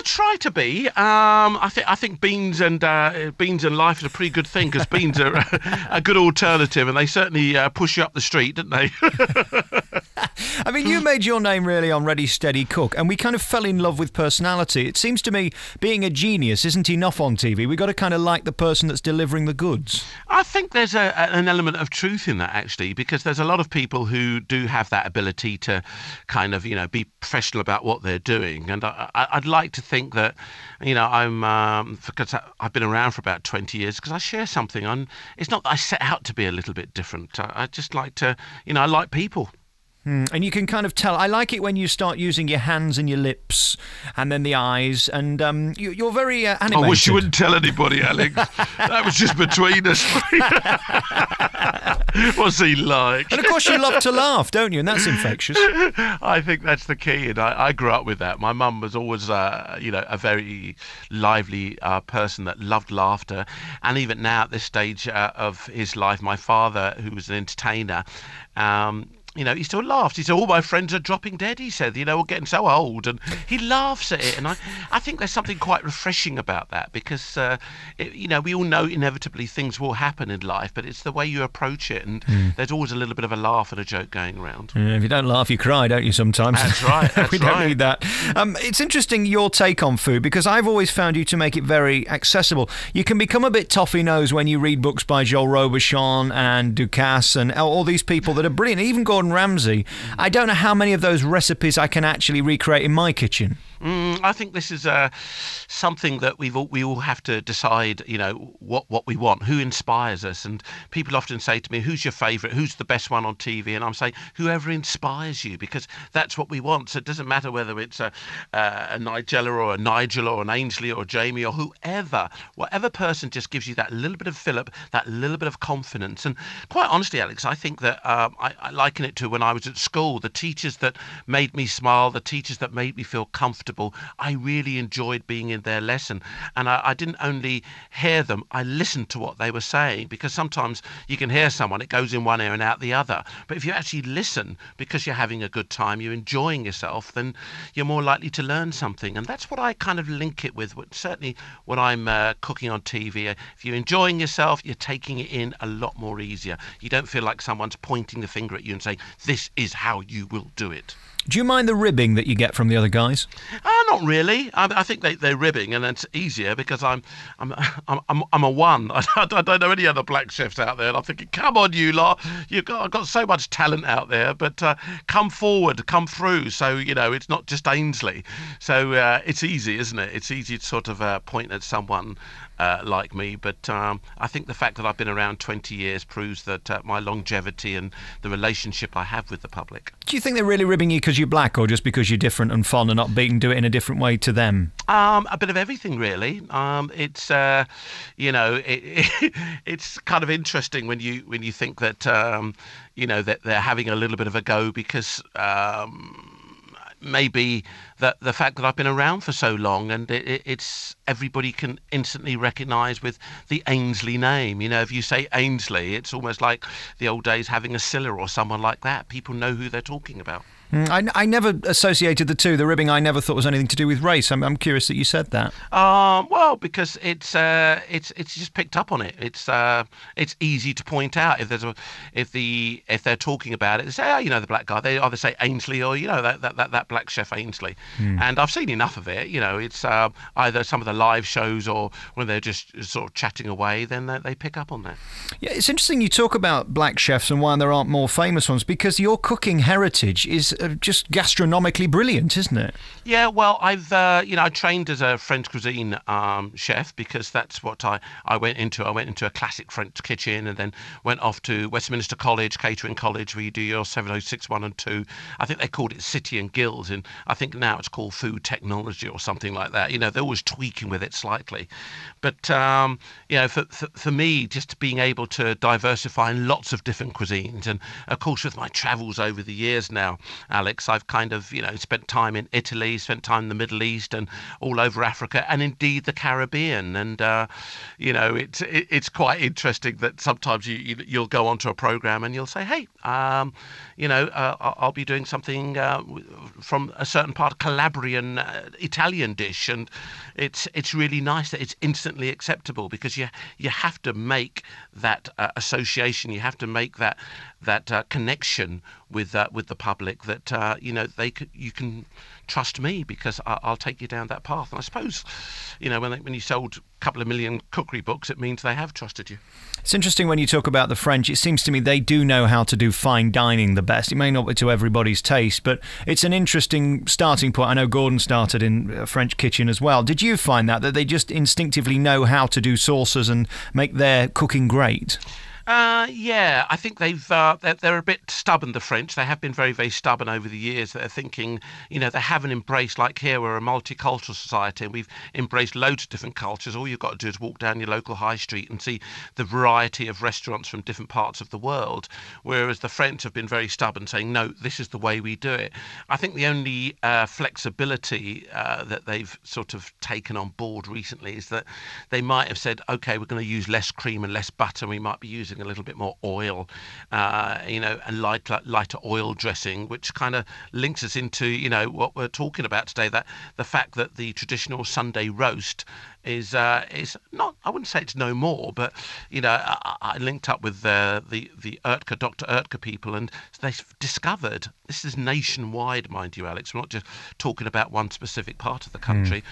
try to be. I think beans and life is a pretty good thing because beans are a good alternative, and they certainly push you up the street, don't they? I mean, you made your name really on Ready, Steady, Cook, and we kind of fell in love with personality. It seems to me being a genius isn't enough on TV. We've got to kind of like the person that's delivering the goods. I think there's an element of truth in that, actually, because there's a lot of people who do have that ability to kind of, be professional about what they're doing. And I'd like to think that, because I've been around for about 20 years, because I share something. It's not that I set out to be a little bit different. I just like to, I like people. And you can kind of tell. I like it when you start using your hands and your lips and then the eyes, and you're very animated. I wish you wouldn't tell anybody, Alex. That was just between us. What's he like? And of course you love to laugh, don't you? And that's infectious. I think that's the key, and I grew up with that. My mum was always, a very lively person that loved laughter. And even now at this stage of his life, my father, who was an entertainer, he still laughs. He said, all my friends are dropping dead, he said, we're getting so old. And he laughs at it. And I think there's something quite refreshing about that because, we all know inevitably things will happen in life, but it's the way you approach it. And there's always a little bit of a laugh and a joke going around. If you don't laugh, you cry, don't you, sometimes? That's right. We don't need that. It's interesting, your take on food, because I've always found you to make it very accessible. You can become a bit toffee-nosed when you read books by Joel Robuchon and Ducasse and all these people that are brilliant, even Gordon Ramsay. I don't know how many of those recipes I can actually recreate in my kitchen. I think this is something that we all have to decide, what we want, who inspires us. And people often say to me, who's your favourite, who's the best one on TV? And I'm saying, whoever inspires you, because that's what we want. So it doesn't matter whether it's a Nigella or a Nigel or an Ainsley or a Jamie or whoever, whatever person just gives you that little bit of fillip, that little bit of confidence. And quite honestly, Alex, I think that I liken it to when I was at school, the teachers that made me smile, the teachers that made me feel comfortable. I really enjoyed being in their lesson, and I didn't only hear them, I listened to what they were saying, because sometimes you can hear someone, it goes in one ear and out the other, but if you actually listen because you're having a good time, you're enjoying yourself, then you're more likely to learn something. And that's what I kind of link it with, certainly when I'm cooking on TV. If you're enjoying yourself, you're taking it in a lot more easier. You don't feel like someone's pointing the finger at you and saying, this is how you will do it. Do you mind the ribbing that you get from the other guys? Not really. I think they're ribbing, and it's easier because I'm a one. I don't know any other black chefs out there. And I'm thinking, come on, you lot, I've got so much talent out there, but come forward, come through. So it's not just Ainsley. So it's easy, isn't it? It's easy to sort of point at someone like me, but I think the fact that I've been around 20 years proves that my longevity and the relationship I have with the public. Do you think they're really ribbing you because you're black, or just because you're different and fun and upbeat and do it in a different way to them? A bit of everything, really. It's it's kind of interesting when you think that that they're having a little bit of a go because maybe that the fact that I've been around for so long, and it's everybody can instantly recognise with the Ainsley name. If you say Ainsley, it's almost like the old days having a Scylla or someone like that. People know who they're talking about. I never associated the two. The ribbing I never thought was anything to do with race. I'm curious that you said that. Well, because it's just picked up on it. It's easy to point out if they're talking about it. They say, the black guy. They either say Ainsley or that black chef Ainsley. And I've seen enough of it. It's either some of the live shows or when they're just sort of chatting away. Then they pick up on that. Yeah, it's interesting you talk about black chefs and why there aren't more famous ones, because your cooking heritage is just gastronomically brilliant, isn't it? Yeah, well, I've I trained as a French cuisine chef because that's what I went into. I went into a classic French kitchen and then went off to Westminster College, Catering College, where you do your 706 1 and 2. I think they called it City and Guilds, and I think now it's called Food Technology or something like that. They're always tweaking with it slightly. But for me, just being able to diversify in lots of different cuisines, and of course with my travels over the years now, Alex. I've kind of, spent time in Italy, spent time in the Middle East, and all over Africa, and indeed the Caribbean. And it's quite interesting that sometimes you'll go onto a program and you'll say, hey, I'll be doing something from a certain part of Calabrian Italian dish, and it's really nice that it's instantly acceptable, because you have to make that association, you have to make that connection with the public, that you can trust me, because I'll take you down that path. And I suppose when you sold a couple of million cookery books, it means they have trusted you. It's interesting when you talk about the French. It seems to me they do know how to do fine dining the best. It may not be to everybody's taste, but it's an interesting starting point. I know Gordon started in a French kitchen as well. Did you find that they just instinctively know how to do sauces and make their cooking great? Yeah, I think they're a bit stubborn, the French. They have been very, very stubborn over the years. They're thinking, they haven't embraced, like here, we're a multicultural society and we've embraced loads of different cultures. All you've got to do is walk down your local high street and see the variety of restaurants from different parts of the world. Whereas the French have been very stubborn, saying, no, this is the way we do it. I think the only flexibility that they've sort of taken on board recently is that they might have said, okay, we're going to use less cream and less butter. We might be using a little bit more oil, and lighter oil dressing, which kind of links us into, what we're talking about today, that the fact that the traditional Sunday roast is not, I wouldn't say it's no more, but I linked up with the Ertka, Dr. Ertka people, and they've discovered, this is nationwide, mind you, Alex, we're not just talking about one specific part of the country,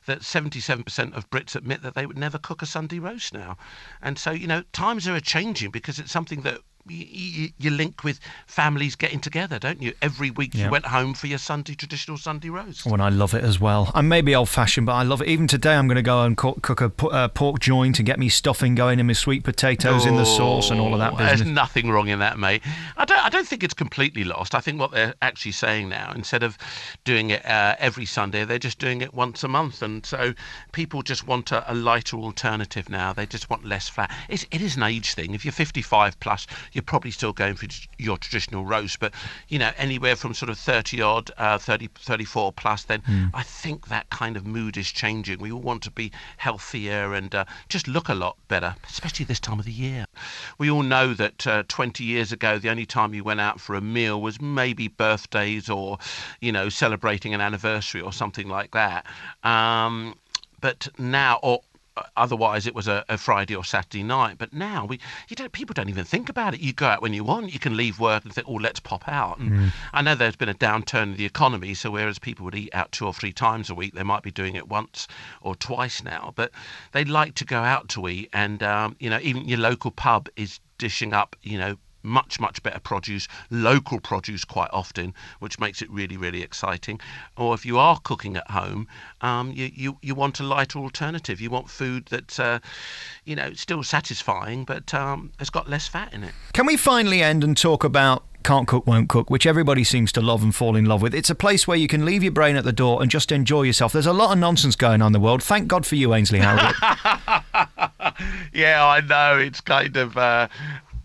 that 77% of Brits admit that they would never cook a Sunday roast now. And so, times are changing, because it's something that you link with families getting together, don't you? Every week you went home for your traditional Sunday roast. Oh, and I love it as well. I'm maybe old-fashioned, but I love it. Even today, I'm going to go and cook a pork joint and get me stuffing going and my sweet potatoes in the sauce and all of that business. There's nothing wrong in that, mate. I don't think it's completely lost. I think what they're actually saying now, instead of doing it every Sunday, they're just doing it once a month. And so people just want a lighter alternative now. They just want less fat. It is an age thing. If you're 55 plus, you're probably still going for your traditional roast, but anywhere from sort of 30 odd, 34 plus, then I think that kind of mood is changing. We all want to be healthier and just look a lot better, especially this time of the year. We all know that 20 years ago, the only time you went out for a meal was maybe birthdays or celebrating an anniversary or something like that. But now, or otherwise it was a Friday or Saturday night. But now people don't even think about it. You go out when you want. You can leave work and think, oh, let's pop out. And I know there's been a downturn in the economy, so whereas people would eat out 2 or 3 times a week, they might be doing it once or twice now. But they like to go out to eat, and even your local pub is dishing up much, much better produce, local produce quite often, which makes it really, really exciting. Or if you are cooking at home, you want a lighter alternative. You want food that's, still satisfying, but it's got less fat in it. Can we finally end and talk about Can't Cook, Won't Cook, which everybody seems to love and fall in love with? It's a place where you can leave your brain at the door and just enjoy yourself. There's a lot of nonsense going on in the world. Thank God for you, Ainsley Harriott. Yeah, I know. It's kind of...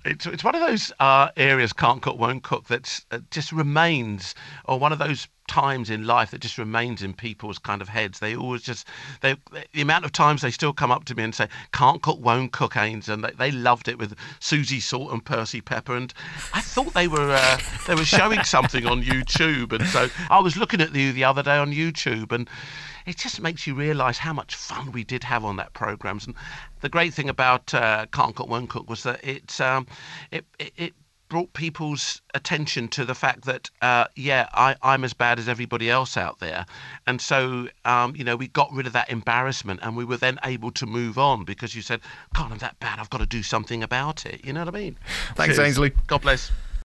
It's one of those areas, Can't Cook, Won't Cook, that just remains, or one of those times in life that just remains in people's kind of heads. They always the amount of times they still come up to me and say, Can't Cook, Won't Cook, Ains, and they loved it with Susie Salt and Percy Pepper. And I thought they were showing something on YouTube. And so I was looking at you the other day on YouTube, and it just makes you realise how much fun we did have on that programmes. And the great thing about Can't Cook, Won't Cook was that it brought people's attention to the fact that, I'm as bad as everybody else out there. And so, we got rid of that embarrassment, and we were then able to move on, because you said, God, I'm that bad, I've got to do something about it. You know what I mean? Thanks, Cheers. Ainsley. God bless.